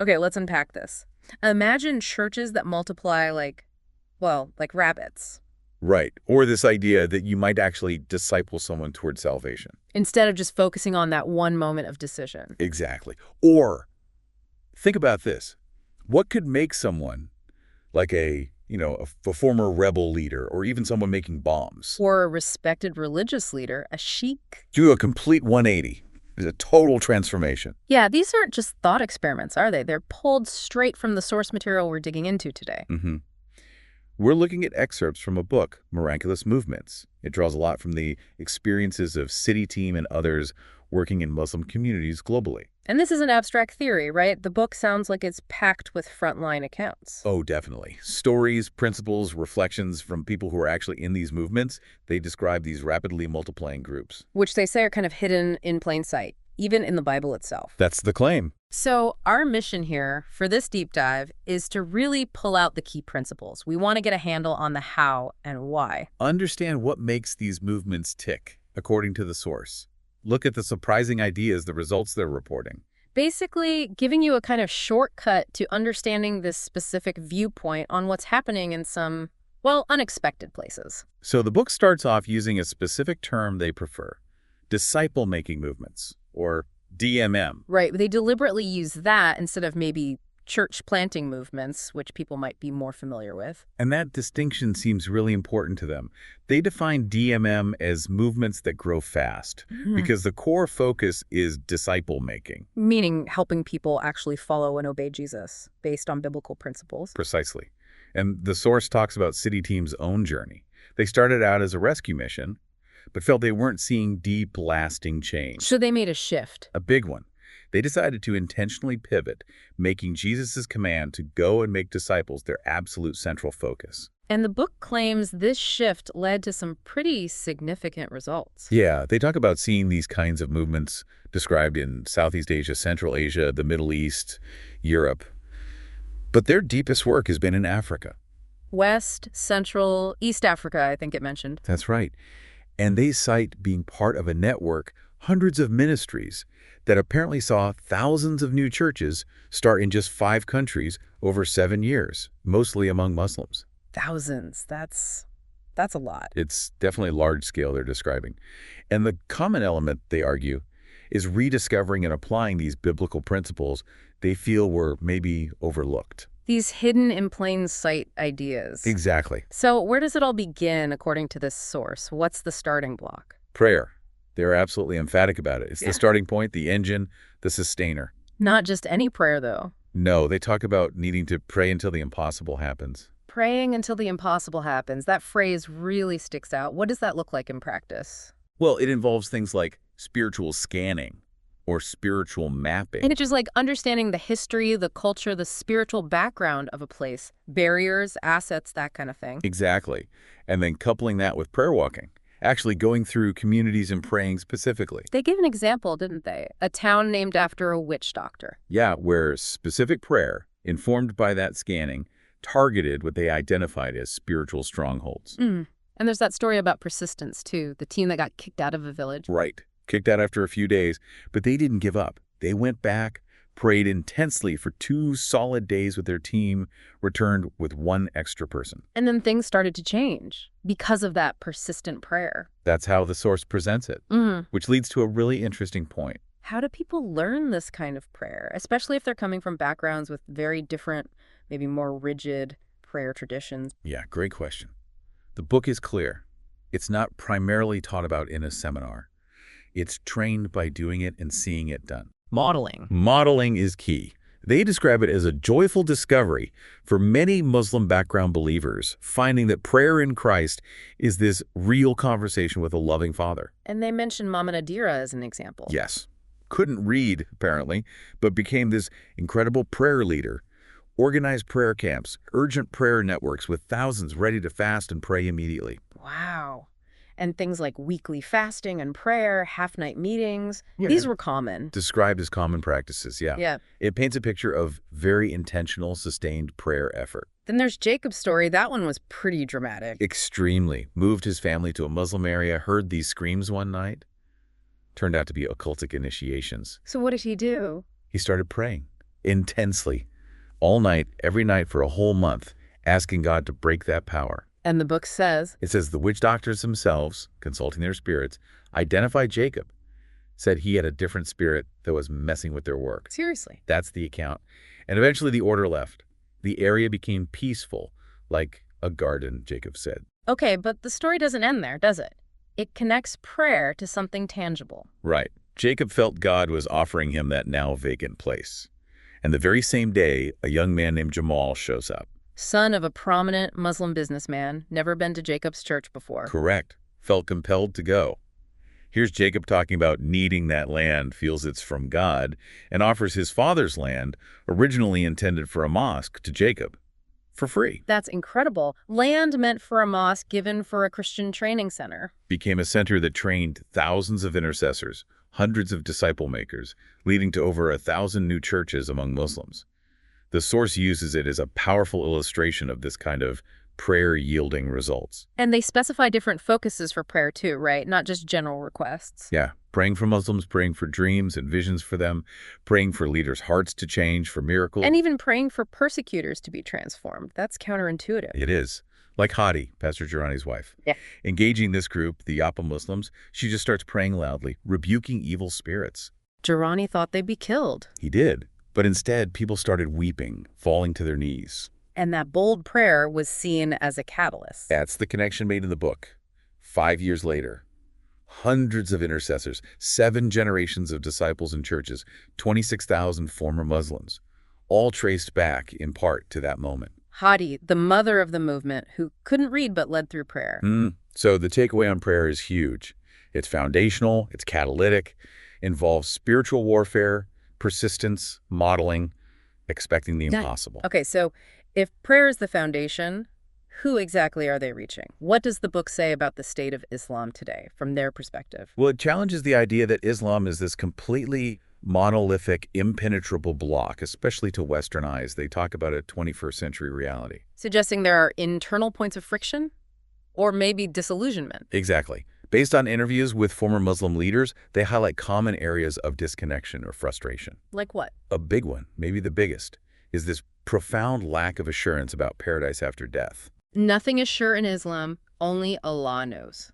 Okay, let's unpack this. Imagine churches that multiply like rabbits, Right. Or this idea that you might actually disciple someone towards salvation. instead of just focusing on that one moment of decision. Exactly. Or think about this. What could make someone like a former rebel leader or even someone making bombs Or a respected religious leader, a sheik. do a complete 180? It's a total transformation. Yeah, these aren't just thought experiments, are they? They're pulled straight from the source material we're digging into today. hmm We're looking at excerpts from a book, Miraculous Movements. It draws a lot from the experiences of City Team and others working in Muslim communities globally. And this is an abstract theory, right? The book sounds like it's packed with frontline accounts. Oh, definitely. Stories, principles, reflections from people who are actually in these movements. They describe these rapidly multiplying groups. Which they say are kind of hidden in plain sight, even in the Bible itself. That's the claim. So our mission here for this deep dive is to really pull out the key principles. We want to get a handle on the how and why. Understand what makes these movements tick, according to the source. Look at the surprising ideas, the results they're reporting. Basically, giving you a kind of shortcut to understanding this specific viewpoint on what's happening in some, well, unexpected places. So the book starts off using a specific term they prefer, disciple-making movements, or DMM. Right, they deliberately use that instead of maybe church planting movements, which people might be more familiar with. And that distinction seems really important to them. They define DMM as movements that grow fast, because the core focus is disciple-making. Meaning helping people actually follow and obey Jesus based on biblical principles. Precisely. And the source talks about City Team's own journey. They started out as a rescue mission, but felt they weren't seeing deep, lasting change. So they made a shift. A big one. They decided to intentionally pivot, making Jesus' command to go and make disciples their absolute central focus. And the book claims this shift led to some pretty significant results. Yeah, they talk about seeing these kinds of movements described in Southeast Asia, Central Asia, the Middle East, Europe. But their deepest work has been in Africa. West, Central, East Africa, I think it mentioned. That's right. And they cite being part of a network, hundreds of ministries, that apparently saw thousands of new churches start in just 5 countries over 7 years, mostly among Muslims. Thousands. That's a lot. It's definitely large scale they're describing. And the common element, they argue, is rediscovering and applying these biblical principles they feel were maybe overlooked. These hidden in plain sight ideas. Exactly. So where does it all begin according to this source? What's the starting block? Prayer. They're absolutely emphatic about it. It's the starting point, the engine, the sustainer. Not just any prayer, though. No, they talk about needing to pray until the impossible happens. Praying until the impossible happens. That phrase really sticks out. What does that look like in practice? Well, it involves things like spiritual scanning or spiritual mapping. And it's just like understanding the history, the culture, the spiritual background of a place, barriers, assets, that kind of thing. Exactly. And then coupling that with prayer walking. Actually going through communities and praying specifically. They gave an example, didn't they? A town named after a witch doctor. Yeah, where specific prayer, informed by that scanning, targeted what they identified as spiritual strongholds. And there's that story about persistence, too. The team that got kicked out of a village. Right. Kicked out after a few days, but they didn't give up. They went back, prayed intensely for 2 solid days with their team, returned with 1 extra person. And then things started to change because of that persistent prayer. That's how the source presents it, which leads to a really interesting point. How do people learn this kind of prayer, especially if they're coming from backgrounds with very different, maybe more rigid prayer traditions? Yeah, great question. The book is clear. It's not primarily taught about in a seminar. It's trained by doing it and seeing it done. Modeling. Modeling is key. They describe it as a joyful discovery for many Muslim background believers, finding that prayer in Christ is this real conversation with a loving Father. And they mention Mama Nadira as an example. Yes. Couldn't read, apparently, but became this incredible prayer leader. Organized prayer camps, urgent prayer networks with thousands ready to fast and pray immediately. Wow. And things like weekly fasting and prayer, half-night meetings, these were common. Described as common practices, yeah. Yeah. It paints a picture of very intentional, sustained prayer effort. Then there's Jacob's story. That one was pretty dramatic. Extremely. Moved his family to a Muslim area, heard these screams one night. Turned out to be occultic initiations. So what did he do? He started praying. intensely, all night, every night for a whole month, asking God to break that power. And the book says, It says the witch doctors themselves, consulting their spirits, identified Jacob, said he had a different spirit that was messing with their work. seriously. That's the account. And eventually the order left. The area became peaceful, like a garden, Jacob said. Okay, but the story doesn't end there, does it? It connects prayer to something tangible. Right. Jacob felt God was offering him that now vacant place. And the very same day, a young man named Jamal shows up. Son of a prominent Muslim businessman, never been to Jacob's church before. Correct. Felt compelled to go. Here's Jacob talking about needing that land, feels it's from God, and offers his father's land, originally intended for a mosque, to Jacob for free. That's incredible. Land meant for a mosque given for a Christian training center. Became a center that trained thousands of intercessors, hundreds of disciple makers, leading to over 1,000 new churches among Muslims. The source uses it as a powerful illustration of this kind of prayer-yielding results. And they specify different focuses for prayer too, right? Not just general requests. Yeah, praying for Muslims, praying for dreams and visions for them, praying for leaders' hearts to change, for miracles. And even praying for persecutors to be transformed. That's counterintuitive. It is. Like Hadi, Pastor Girani's wife. Yeah. Engaging this group, the Yapa Muslims, she just starts praying loudly, rebuking evil spirits. Girani thought they'd be killed. He did. But instead, people started weeping, falling to their knees. And that bold prayer was seen as a catalyst. That's the connection made in the book. 5 years later, hundreds of intercessors, 7 generations of disciples and churches, 26,000 former Muslims, all traced back in part to that moment. Hadi, the mother of the movement, who couldn't read but led through prayer. So the takeaway on prayer is huge. It's foundational, it's catalytic, involves spiritual warfare, persistence, modeling, expecting the impossible. Okay, so if prayer is the foundation, who exactly are they reaching? What does the book say about the state of Islam today, from their perspective? Well, it challenges the idea that Islam is this completely monolithic, impenetrable block, especially to Western eyes. They talk about a 21st century reality. Suggesting there are internal points of friction? Or maybe disillusionment? Exactly. Based on interviews with former Muslim leaders, they highlight common areas of disconnection or frustration. Like what? A big one, maybe the biggest, is this profound lack of assurance about paradise after death. Nothing is sure in Islam, only Allah knows.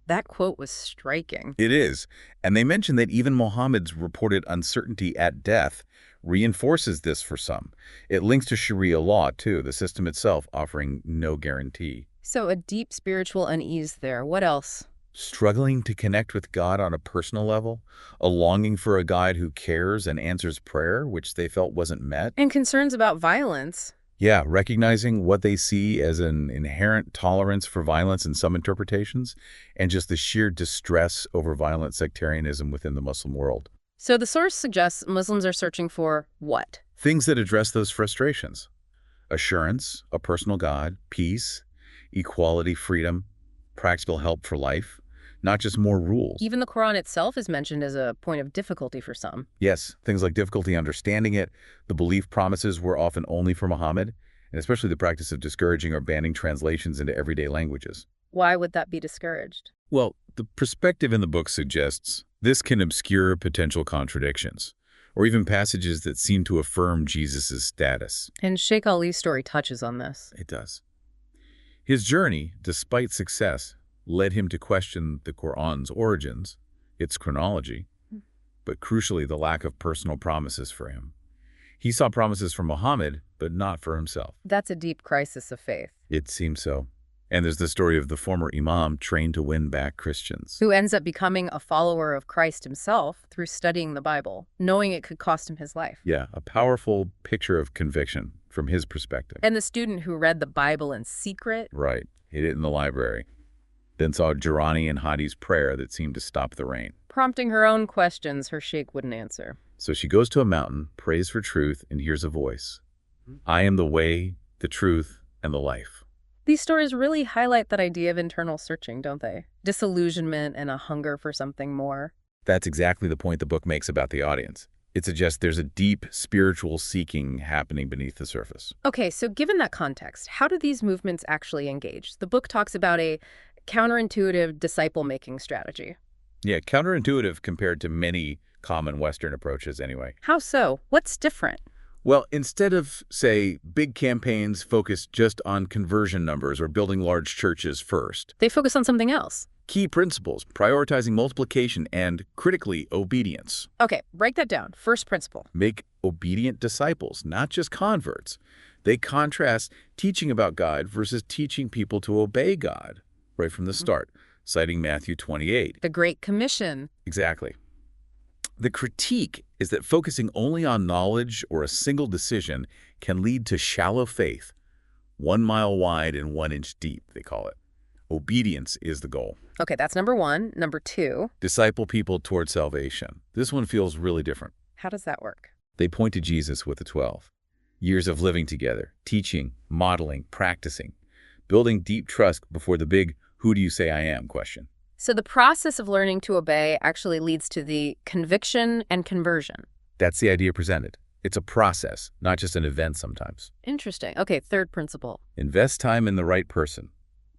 That quote was striking. It is. And they mention that even Muhammad's reported uncertainty at death reinforces this for some. It links to Sharia law, too, the system itself offering no guarantee. So a deep spiritual unease there. What else? Struggling to connect with God on a personal level, a longing for a God who cares and answers prayer, which they felt wasn't met. And concerns about violence. Yeah, recognizing what they see as an inherent tolerance for violence in some interpretations, and just the sheer distress over violent sectarianism within the Muslim world. So the source suggests Muslims are searching for what? Things that address those frustrations. Assurance, a personal God, peace, equality, freedom, practical help for life, not just more rules. Even the Quran itself is mentioned as a point of difficulty for some. Yes, things like difficulty understanding it, the belief promises were often only for Muhammad, and especially the practice of discouraging or banning translations into everyday languages. Why would that be discouraged? Well, the perspective in the book suggests this can obscure potential contradictions, or even passages that seem to affirm Jesus' status. And Sheikh Ali's story touches on this. It does. His journey, despite success, led him to question the Quran's origins, its chronology, but crucially the lack of personal promises for him. He saw promises from Muhammad, but not for himself. That's a deep crisis of faith. It seems so. And there's the story of the former imam trained to win back Christians. Who ends up becoming a follower of Christ himself through studying the Bible, knowing it could cost him his life. Yeah, a powerful picture of conviction from his perspective. And the student who read the Bible in secret. Right, hid it in the library. Then saw Girani and Hadi's prayer that seemed to stop the rain. Prompting her own questions her sheikh wouldn't answer. So she goes to a mountain, prays for truth, and hears a voice. I am the way, the truth, and the life. These stories really highlight that idea of internal searching, don't they? Disillusionment and a hunger for something more. That's exactly the point the book makes about the audience. It suggests there's a deep spiritual seeking happening beneath the surface. Okay, so given that context, how do these movements actually engage? The book talks about a counterintuitive disciple-making strategy. Yeah, counterintuitive compared to many common Western approaches anyway. How so? What's different? Well, instead of, say, big campaigns focused just on conversion numbers or building large churches first, They focus on something else. key principles, prioritizing multiplication and, critically, obedience. Okay, break that down. First principle. Make obedient disciples, not just converts. They contrast teaching about God versus teaching people to obey God right from the start, citing Matthew 28. The Great Commission. Exactly. The critique is that focusing only on knowledge or a single decision can lead to shallow faith, 1 mile wide and 1 inch deep, they call it. Obedience is the goal. Okay, that's number one. Number two, Disciple people toward salvation. This one feels really different. how does that work? They point to Jesus with the 12. Years of living together, teaching, modeling, practicing, building deep trust before the big "who do you say I am" question. So the process of learning to obey actually leads to the conviction and conversion. That's the idea presented. It's a process, not just an event sometimes. Interesting. Okay, third principle. Invest time in the right person,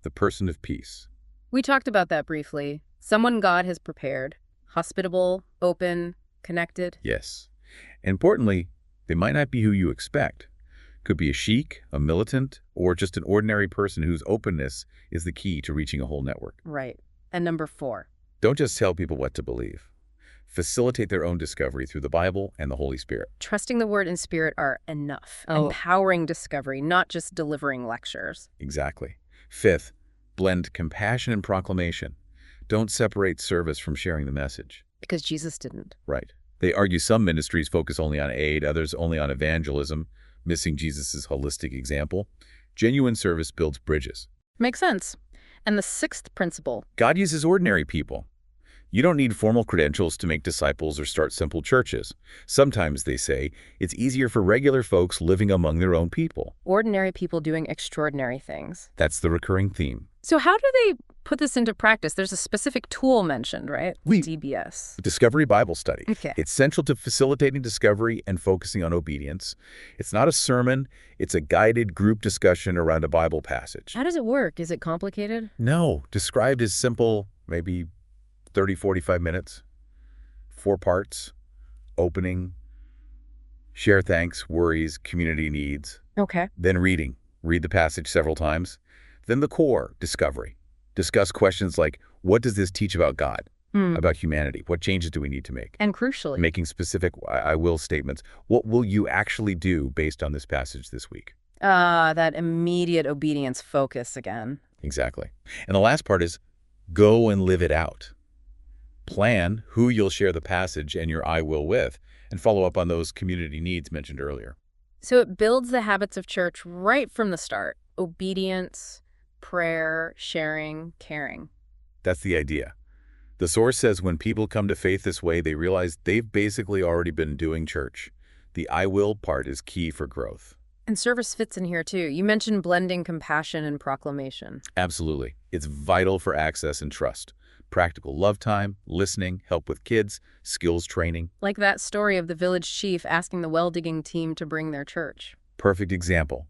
the person of peace. We talked about that briefly. Someone God has prepared. Hospitable, open, connected. Yes. Importantly, they might not be who you expect. Could be a sheik, a militant, or just an ordinary person whose openness is the key to reaching a whole network. Right. And number four. Don't just tell people what to believe. Facilitate their own discovery through the Bible and the Holy Spirit. Trusting the Word and Spirit are enough. Oh. Empowering discovery, not just delivering lectures. Exactly. Fifth, blend compassion and proclamation. Don't separate service from sharing the message. Because Jesus didn't. Right. They argue some ministries focus only on aid, others only on evangelism, missing Jesus' holistic example. Genuine service builds bridges. Makes sense. And the sixth principle. God uses ordinary people. You don't need formal credentials to make disciples or start simple churches. Sometimes, they say, it's easier for regular folks living among their own people. Ordinary people doing extraordinary things. That's the recurring theme. So how do they put this into practice? There's a specific tool mentioned, right? DBS. Discovery Bible Study. Okay. It's central to facilitating discovery and focusing on obedience. It's not a sermon. It's a guided group discussion around a Bible passage. How does it work? Is it complicated? No. Described as simple, maybe 30, 45 minutes. 4 parts. Opening. Share thanks, worries, community needs. Okay. Then reading. Read the passage several times. Then the core, discovery. Discuss questions like, what does this teach about God? About humanity? What changes do we need to make? And crucially, Making specific I will statements. What will you actually do based on this passage this week? that immediate obedience focus again. Exactly. And the last part is go and live it out. Plan who you'll share the passage and your I will with, and follow up on those community needs mentioned earlier. So it builds the habits of church right from the start. Obedience, prayer, sharing, caring. That's the idea. The source says when people come to faith this way, they realize they've basically already been doing church. The I will part is key for growth. And service fits in here too. You mentioned blending compassion and proclamation. Absolutely. It's vital for access and trust. Practical love time, listening, help with kids, skills training. Like that story of the village chief asking the well-digging team to bring their church. Perfect example.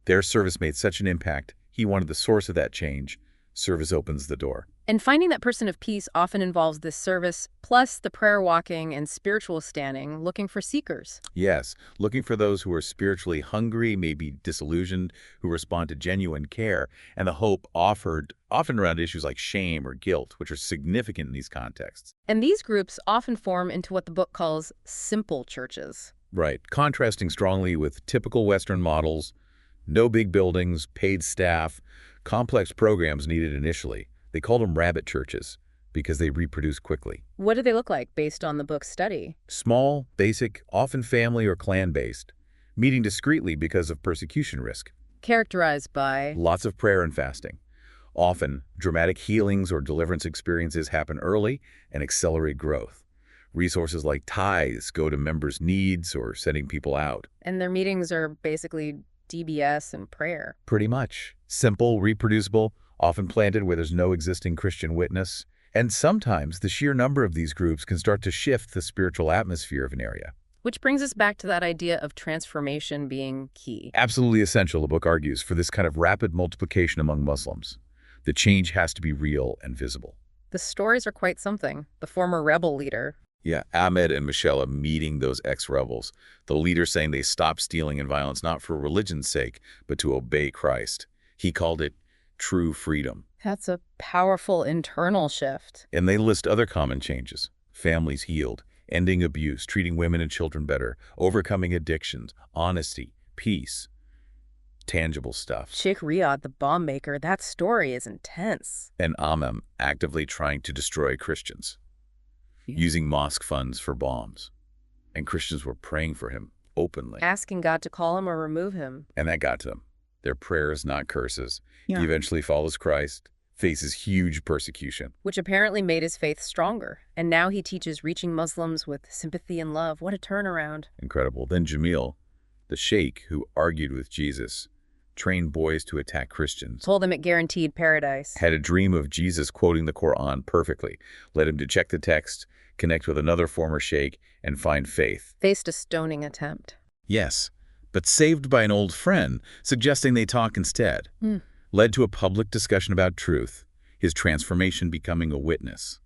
Their service made such an impact. He wanted the source of that change. Service opens the door. And finding that person of peace often involves this service, plus the prayer walking and spiritual standing, looking for seekers. Yes, looking for those who are spiritually hungry, maybe disillusioned, who respond to genuine care, and the hope offered often around issues like shame or guilt, which are significant in these contexts. And these groups often form into what the book calls simple churches. Right, contrasting strongly with typical Western models, no big buildings, paid staff, complex programs needed initially. They called them rabbit churches because they reproduce quickly. What do they look like based on the book's study? Small, basic, often family or clan-based, meeting discreetly because of persecution risk. Characterized by Lots of prayer and fasting. Often, dramatic healings or deliverance experiences happen early and accelerate growth. Resources like tithes go to members' needs or sending people out. And their meetings are basically DBS and prayer. Pretty much. Simple, reproducible, often planted where there's no existing Christian witness. And sometimes the sheer number of these groups can start to shift the spiritual atmosphere of an area. Which brings us back to that idea of transformation being key. Absolutely essential, the book argues, for this kind of rapid multiplication among Muslims. The change has to be real and visible. The stories are quite something. The former rebel leader, Yeah, Ahmed and Michelle meeting those ex-rebels. The leader saying they stopped stealing and violence not for religion's sake, but to obey Christ. He called it true freedom. That's a powerful internal shift. And they list other common changes. Families healed, ending abuse, treating women and children better, overcoming addictions, honesty, peace. Tangible stuff. Sheikh Riyad, the bomb maker, that story is intense. And Amam actively trying to destroy Christians, using mosque funds for bombs. And Christians were praying for him openly. Asking God to call him or remove him. And that got to them. Their prayers, not curses. Yeah. He eventually follows Christ, faces huge persecution. Which apparently made his faith stronger. And now he teaches reaching Muslims with sympathy and love. What a turnaround. Incredible. Then Jamil, the sheikh who argued with Jesus, trained boys to attack Christians. Told them it guaranteed paradise. Had a dream of Jesus quoting the Quran perfectly. Led him to check the text, connect with another former sheikh, and find faith. Faced a stoning attempt. Yes, but saved by an old friend, suggesting they talk instead. Led to a public discussion about truth, his transformation becoming a witness.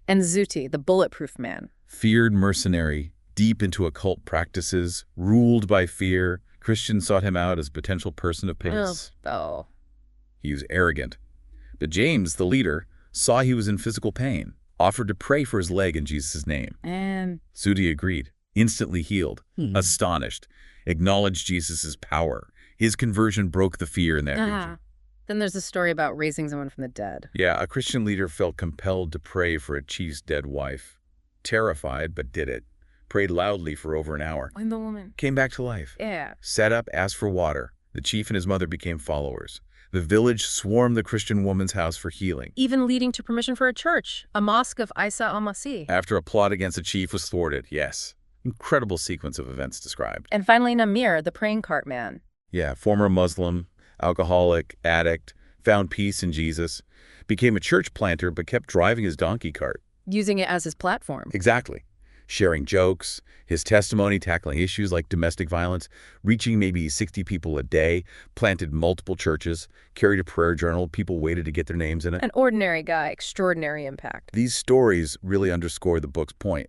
And Zuti, the bulletproof man. Feared mercenary, deep into occult practices, ruled by fear. Christians sought him out as a potential person of peace. Oh. He was arrogant. But James, the leader, saw he was in physical pain, offered to pray for his leg in Jesus' name. And Sudi agreed, instantly healed, astonished, acknowledged Jesus' power. His conversion broke the fear in that region. Then there's a story about raising someone from the dead. Yeah, a Christian leader felt compelled to pray for a chief's dead wife. Terrified, but did it. Prayed loudly for over an hour. And the woman Came back to life. Yeah. Sat up, asked for water. The chief and his mother became followers. The village swarmed the Christian woman's house for healing. Even leading to permission for a church, a mosque of Isa al-Masih. After a plot against the chief was thwarted, yes. Incredible sequence of events described. And finally Namir, the praying cart man. Yeah, former Muslim, alcoholic, addict, found peace in Jesus, became a church planter but kept driving his donkey cart. Using it as his platform. Exactly. Sharing jokes, his testimony tackling issues like domestic violence, reaching maybe 60 people a day, planted multiple churches, carried a prayer journal, people waited to get their names in it. An ordinary guy, extraordinary impact. These stories really underscore the book's point.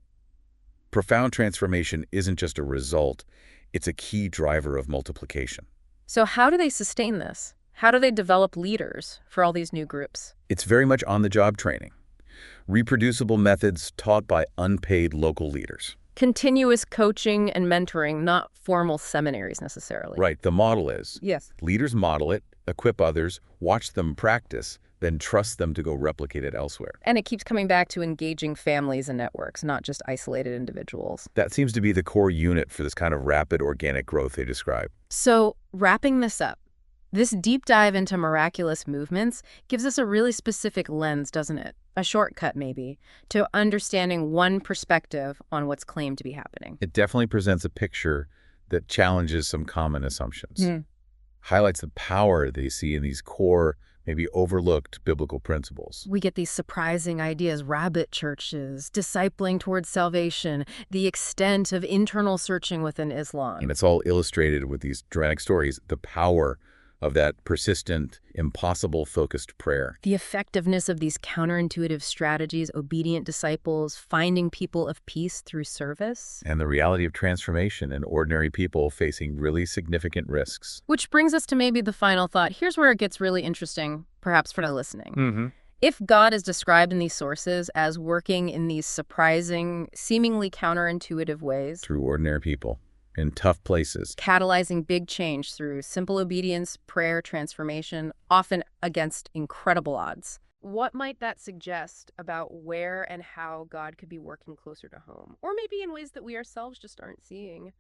Profound transformation isn't just a result, it's a key driver of multiplication. So how do they sustain this? How do they develop leaders for all these new groups? It's very much on-the-job training. Reproducible methods taught by unpaid local leaders. Continuous coaching and mentoring, not formal seminaries necessarily. Right, the model is. Yes. Leaders model it, equip others, watch them practice, then trust them to go replicate it elsewhere. And it keeps coming back to engaging families and networks, not just isolated individuals. That seems to be the core unit for this kind of rapid organic growth they describe. So, wrapping this up, this deep dive into miraculous movements gives us a really specific lens, doesn't it? A shortcut, maybe, to understanding one perspective on what's claimed to be happening. It definitely presents a picture that challenges some common assumptions. Highlights the power they see in these core, maybe overlooked biblical principles. We get these surprising ideas, rabbit churches, discipling towards salvation, the extent of internal searching within Islam. And it's all illustrated with these dramatic stories, the power of that persistent, impossible focused prayer. The effectiveness of these counterintuitive strategies, obedient disciples, finding people of peace through service. And the reality of transformation in ordinary people facing really significant risks. Which brings us to maybe the final thought. Here's where it gets really interesting, perhaps for the listening. If God is described in these sources as working in these surprising, seemingly counterintuitive ways, Through ordinary people, in tough places. catalyzing big change through simple obedience, prayer, transformation, often against incredible odds. What might that suggest about where and how God could be working closer to home? Or maybe in ways that we ourselves just aren't seeing?